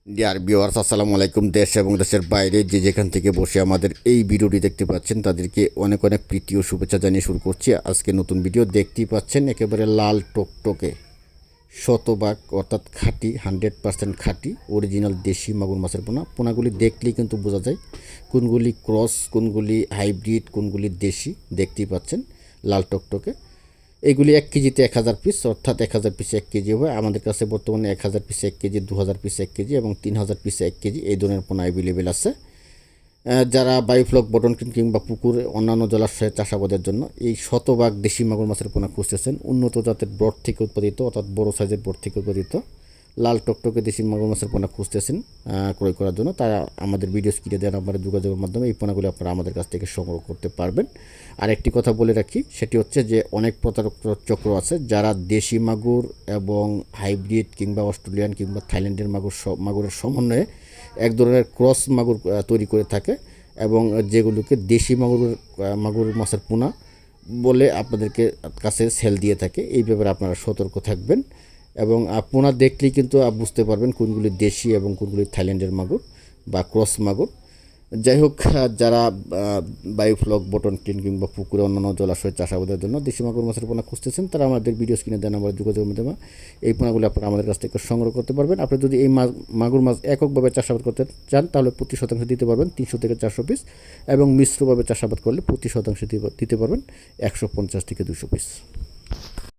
Dear viewers, আসসালামু আলাইকুম। দেশ এবং দেশের বাইরে যে যেখান থেকে বসে আমাদের এই ভিডিওটি দেখতে পাচ্ছেন তাদেরকে অনেক অনেক প্রীতি ও শুভেচ্ছা জানিয়ে শুরু করছি আজকে নতুন ভিডিও। দেখতেই পাচ্ছেন একেবারে লাল টকটকে শতভাগ অর্থাৎ খাঁটি 100% খাঁটি অরিজিনাল দেশি মাগুর মাছের পোনা। পোনাগুলি দেখলেই কিন্তু বোঝা যায় কোনগুলি ক্রস, কোনগুলি হাইব্রিড, কোনগুলি দেশি। দেখতেই পাচ্ছেন লাল টকটকে। এগুলি 1 কেজিতে 1000 পিস, অর্থাৎ 1000 পিসে 1 কেজি হয়। আমাদের কাছে বর্তমানে 1000 পিসে 1 কেজি, 2000 পিসে 1 কেজি এবং 3000 পিসে 1 কেজি এই ধরনের পোনা অ্যাভেলেবেল আছে। যারা বায়োফ্লক বটন কিংবা পুকুরে অন্যান্য জলাশয়ে চাষাবাদের জন্য এই শতভাগ দেশি মাগুর মাছের পোনা খুঁজতেছেন, উন্নত জাতের ব্রড থেকে উৎপাদিত অর্থাৎ বড় সাইজের ব্রড থেকে উৎপাদিত লাল টকটকে দেশি মাগুর মাছের পোনা খুঁজতেছেন ক্রয় করার জন্য, তারা আমাদের ভিডিও স্ক্রিনে দেওয়া নাম্বারে যোগাযোগের মাধ্যমে এই পোনাগুলি আপনারা আমাদের কাছ থেকে সংগ্রহ করতে পারবেন। আর একটি কথা বলে রাখি, সেটি হচ্ছে যে অনেক প্রতারক চক্র আছে যারা দেশি মাগুর এবং হাইব্রিড কিংবা অস্ট্রেলিয়ান কিংবা থাইল্যান্ডের মাগুরের সমন্বয়ে এক ধরনের ক্রস মাগুর তৈরি করে থাকে এবং যেগুলোকে দেশি মাগুর মাছের পোনা বলে আপনাদেরকে কাছে সেল দিয়ে থাকে। এই ব্যাপারে আপনারা সতর্ক থাকবেন এবং পোনা দেখলেই কিন্তু বুঝতে পারবেন কোনগুলি দেশি এবং কোনগুলি থাইল্যান্ডের মাগুর বা ক্রস মাগুর। যাই হোক, যারা বায়োফ্লক বটন ক্লিন কিংবা পুকুরে অন্যান্য জলাশয়ে চাষাবাদের জন্য দেশি মাগুর মাছের পোনা খুঁজতেছেন, তারা আমাদের ভিডিও স্ক্রিনে দেওয়া নাম্বারে যোগাযোগের মাধ্যমে এই পোনাগুলি আপনারা আমাদের কাছ থেকে সংগ্রহ করতে পারবেন। আপনি যদি এই মাগুর মাছ এককভাবে চাষাবাদ করতে চান তাহলে প্রতি শতাংশে দিতে পারবেন 300 থেকে 400 পিস এবং মিশ্রভাবে চাষাবাদ করলে প্রতি শতাংশে দিতে পারবেন 150 থেকে 200 পিস।